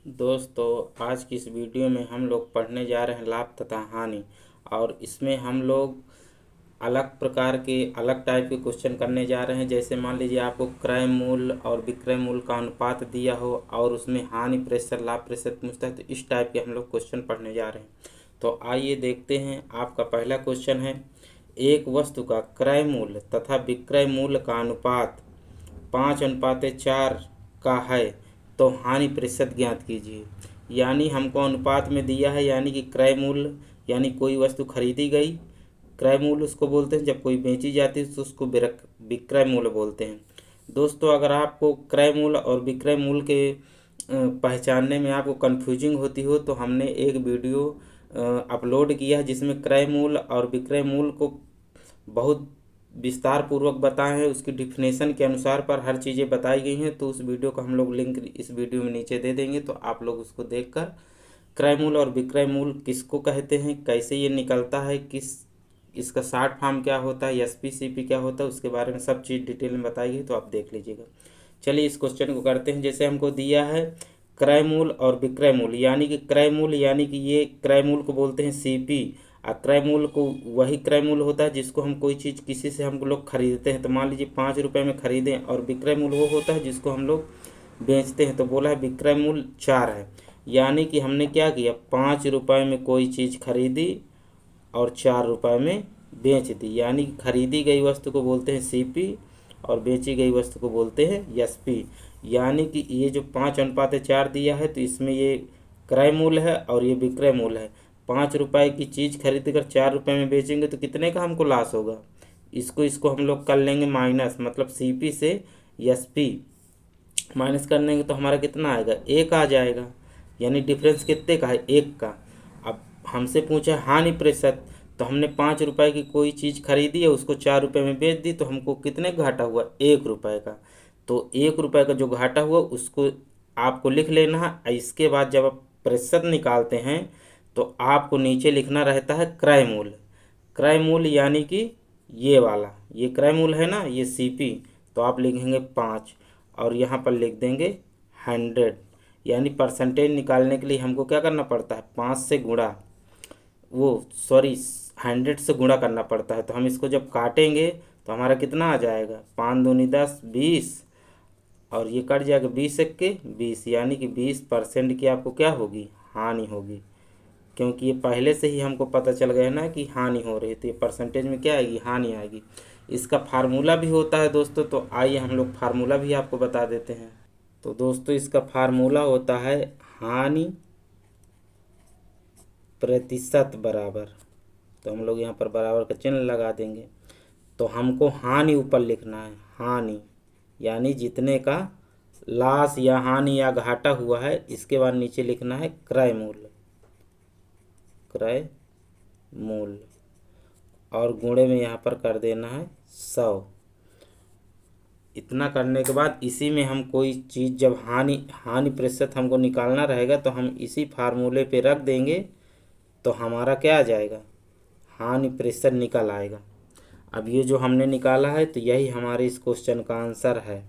दोस्तों, आज की इस वीडियो में हम लोग पढ़ने जा रहे हैं लाभ तथा हानि। और इसमें हम लोग अलग प्रकार के अलग टाइप के क्वेश्चन करने जा रहे हैं। जैसे मान लीजिए आपको क्रय मूल्य और विक्रय मूल्य का अनुपात दिया हो और उसमें हानि प्रतिशत लाभ प्रतिशत पूछता है, तो इस टाइप के हम लोग क्वेश्चन पढ़ने जा रहे हैं। तो आइए देखते हैं। आपका पहला क्वेश्चन है, एक वस्तु का क्रय मूल्य तथा विक्रय मूल्य का अनुपात 5:4 का है तो हानि प्रतिशत ज्ञात कीजिए। यानी हमको अनुपात में दिया है, यानी कि क्रय मूल्य, यानी कोई वस्तु खरीदी गई, क्रय मूल्य उसको बोलते हैं। जब कोई बेची जाती है तो उसको विक्रय मूल्य बोलते हैं। दोस्तों, अगर आपको क्रय मूल्य और विक्रय मूल्य के पहचानने में आपको कन्फ्यूजिंग होती हो तो हमने एक वीडियो अपलोड किया है जिसमें क्रय मूल्य और विक्रय मूल्य को बहुत विस्तार पूर्वक बताए हैं। उसकी डिफिनेशन के अनुसार पर हर चीज़ें बताई गई हैं। तो उस वीडियो का हम लोग लिंक इस वीडियो में नीचे दे देंगे, तो आप लोग उसको देखकर क्रय मूल्य और विक्रय मूल्य किसको कहते हैं, कैसे ये निकलता है, इसका शॉर्ट फॉर्म क्या होता है, एसपी क्या होता है, उसके बारे में सब चीज़ डिटेल में बताई गई, तो आप देख लीजिएगा। चलिए इस क्वेश्चन को करते हैं। जैसे हमको दिया है क्रय मूल्य और विक्रय मूल्य, यानी कि क्रय मूल्य, यानी कि ये क्रय मूल्य को बोलते हैं सीपी। और क्रय मूल्य को वही क्रय मूल्य होता है जिसको हम कोई चीज़ किसी से हम लोग खरीदते हैं। तो मान लीजिए 5 रुपये में खरीदें, और विक्रय मूल्य वो होता है जिसको हम लोग बेचते हैं। तो बोला है विक्रय मूल्य 4 है, यानी कि हमने क्या किया, 5 रुपये में कोई चीज़ खरीदी और 4 रुपये में बेच दी। यानी कि खरीदी गई वस्तु को बोलते हैं सीपी और बेची गई वस्तु को बोलते हैं एसपी। यानी कि ये जो 5:4 दिया है, तो इसमें ये क्रय मूल्य है और ये विक्रय मूल्य है। 5 रुपये की चीज़ खरीद कर 4 रुपये में बेचेंगे तो कितने का हमको लॉस होगा। इसको हम लोग कर लेंगे माइनस, मतलब सीपी से एसपी माइनस कर लेंगे तो हमारा कितना आएगा, 1 आ जाएगा। यानी डिफरेंस कितने का है, 1 का। अब हमसे पूछा हानि प्रतिशत, तो हमने 5 रुपये की कोई चीज़ खरीदी है, उसको 4 रुपये में बेच दी, तो हमको कितने घाटा हुआ, 1 रुपये का। तो 1 रुपये का जो घाटा हुआ उसको आपको लिख लेना है। इसके बाद जब आप प्रतिशत निकालते हैं तो आपको नीचे लिखना रहता है क्रय मूल्य। क्रय मूल्य यानी कि ये वाला, ये क्रय मूल्य है ना, ये सीपी, तो आप लिखेंगे 5 और यहाँ पर लिख देंगे 100। यानी परसेंटेज निकालने के लिए हमको क्या करना पड़ता है, 5 से गुणा, वो सॉरी 100 से गुणा करना पड़ता है। तो हम इसको जब काटेंगे तो हमारा कितना आ जाएगा, 5 दूनी 10, 20, और ये कट जाएगा 20 यानी कि 20% की आपको क्या होगी, हानि होगी। क्योंकि ये पहले से ही हमको पता चल गया ना कि हानि हो रही है, तो ये परसेंटेज में क्या आएगी, हानि आएगी। इसका फार्मूला भी होता है दोस्तों, तो आइए हम लोग फार्मूला भी आपको बता देते हैं। तो दोस्तों, इसका फार्मूला होता है हानि प्रतिशत बराबर, तो हम लोग यहाँ पर बराबर का चिन्ह लगा देंगे। तो हमको हानि ऊपर लिखना है, हानि यानी जितने का लॉस या हानि या घाटा हुआ है। इसके बाद नीचे लिखना है क्रय मूल्य, क्रय मूल्य, और गुणे में यहाँ पर कर देना है 100। इतना करने के बाद इसी में हम कोई चीज़ जब हानि प्रतिशत हमको निकालना रहेगा तो हम इसी फार्मूले पे रख देंगे, तो हमारा क्या आ जाएगा, हानि प्रतिशत निकल आएगा। अब ये जो हमने निकाला है तो यही हमारे इस क्वेश्चन का आंसर है,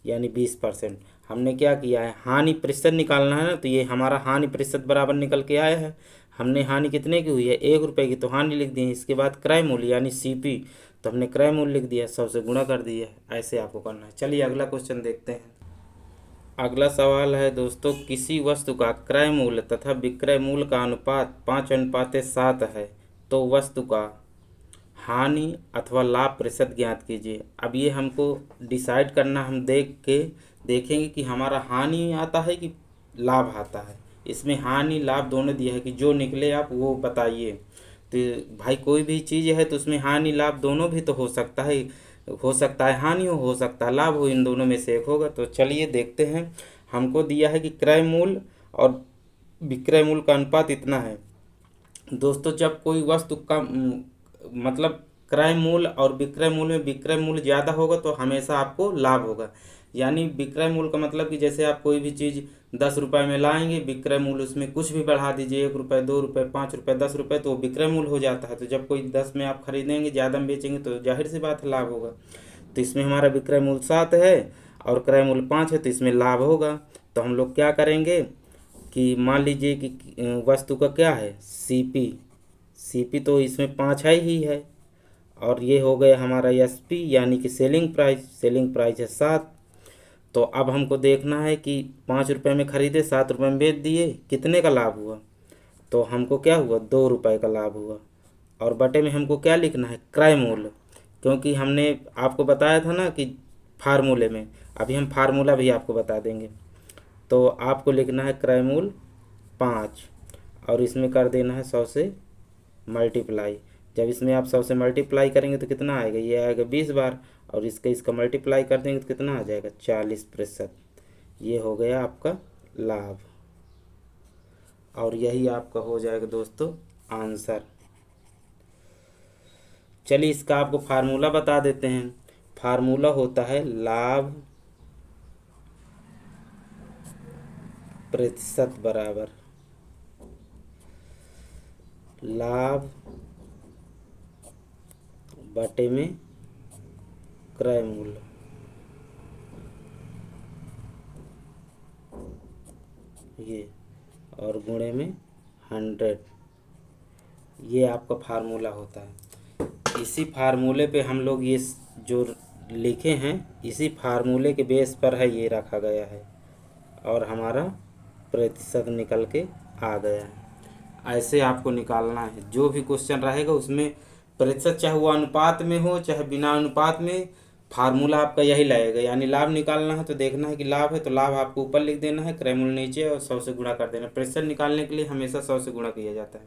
यानी 20%। हमने क्या किया है, हानि प्रतिशत निकालना है ना, तो ये हमारा हानि प्रतिशत बराबर निकल के आया है। हमने हानि कितने की हुई है, 1 रुपये की, तो हानि लिख दी है। इसके बाद क्रय मूल्य यानी सीपी, तो हमने क्रय मूल्य लिख दिया, 100 से गुणा कर दिया है। ऐसे आपको करना है। चलिए अगला क्वेश्चन देखते हैं। अगला सवाल है दोस्तों, किसी वस्तु का क्रय मूल्य तथा विक्रय मूल्य का अनुपात 5:7 है तो वस्तु का हानि अथवा लाभ प्रतिशत ज्ञात कीजिए। अब ये हमको डिसाइड करना, हम देखेंगे कि हमारा हानि आता है कि लाभ आता है। इसमें हानि लाभ दोनों दिया है कि जो निकले आप वो बताइए। तो भाई कोई भी चीज़ है तो उसमें हानि लाभ दोनों भी तो हो सकता है, हानि हो सकता है लाभ हो, इन दोनों में से एक होगा। तो चलिए देखते हैं। हमको दिया है कि क्रय मूल्य और विक्रय मूल्य का अनुपात इतना है। दोस्तों, जब कोई वस्तु का मतलब क्रय मूल्य और विक्रय मूल्य में विक्रय मूल्य ज़्यादा होगा तो हमेशा आपको लाभ होगा। यानी विक्रय मूल्य का मतलब कि जैसे आप कोई भी चीज़ 10 रुपये में लाएंगे, विक्रय मूल्य उसमें कुछ भी बढ़ा दीजिए, 1 रुपये, 2 रुपये, 5 रुपये, 10 रुपये, तो वो विक्रय मूल्य हो जाता है। तो जब कोई 10 में आप खरीदेंगे, ज़्यादा में बेचेंगे, तो जाहिर सी बात है लाभ होगा। तो इसमें हमारा विक्रय मूल्य 7 है और क्रय मूल्य 5 है, तो इसमें लाभ होगा। तो हम लोग क्या करेंगे, कि मान लीजिए कि वस्तु का क्या है सीपी, सीपी तो इसमें 5 है ही है, और ये हो गया हमारा एसपी यानी कि सेलिंग प्राइस, सेलिंग प्राइस है 7। तो अब हमको देखना है कि 5 रुपये में ख़रीदे, 7 रुपये में बेच दिए, कितने का लाभ हुआ। तो हमको क्या हुआ, 2 रुपये का लाभ हुआ। और बटे में हमको क्या लिखना है, क्रय मूल्य, क्योंकि हमने आपको बताया था ना कि फार्मूले में, अभी हम फार्मूला भी आपको बता देंगे। तो आपको लिखना है क्रय मूल्य 5, और इसमें कर देना है 100 से मल्टीप्लाई। जब इसमें आप 100 से मल्टीप्लाई करेंगे तो कितना आएगा, ये आएगा 20 बार, और इसका मल्टीप्लाई कर देंगे तो कितना आ जाएगा, 40%। ये हो गया आपका लाभ, और यही आपका हो जाएगा दोस्तों आंसर। चलिए इसका आपको फार्मूला बता देते हैं। फार्मूला होता है लाभ प्रतिशत बराबर लाभ बटे में क्रय मूल्य। ये और गुणे में 100। ये आपका फार्मूला होता है। इसी फार्मूले पे हम लोग ये जो लिखे हैं, इसी फार्मूले के बेस पर है ये रखा गया है, और हमारा प्रतिशत निकल के आ गया है। ऐसे आपको निकालना है, जो भी क्वेश्चन रहेगा उसमें प्रतिशत, चाहे वो अनुपात में हो चाहे बिना अनुपात में, फार्मूला आपका यही लगेगा। यानी लाभ निकालना है तो देखना है कि लाभ है तो लाभ आपको ऊपर लिख देना है, क्रय मूल्य नीचे, और 100 से गुणा कर देना। प्रतिशत निकालने के लिए हमेशा 100 से गुणा किया जाता है।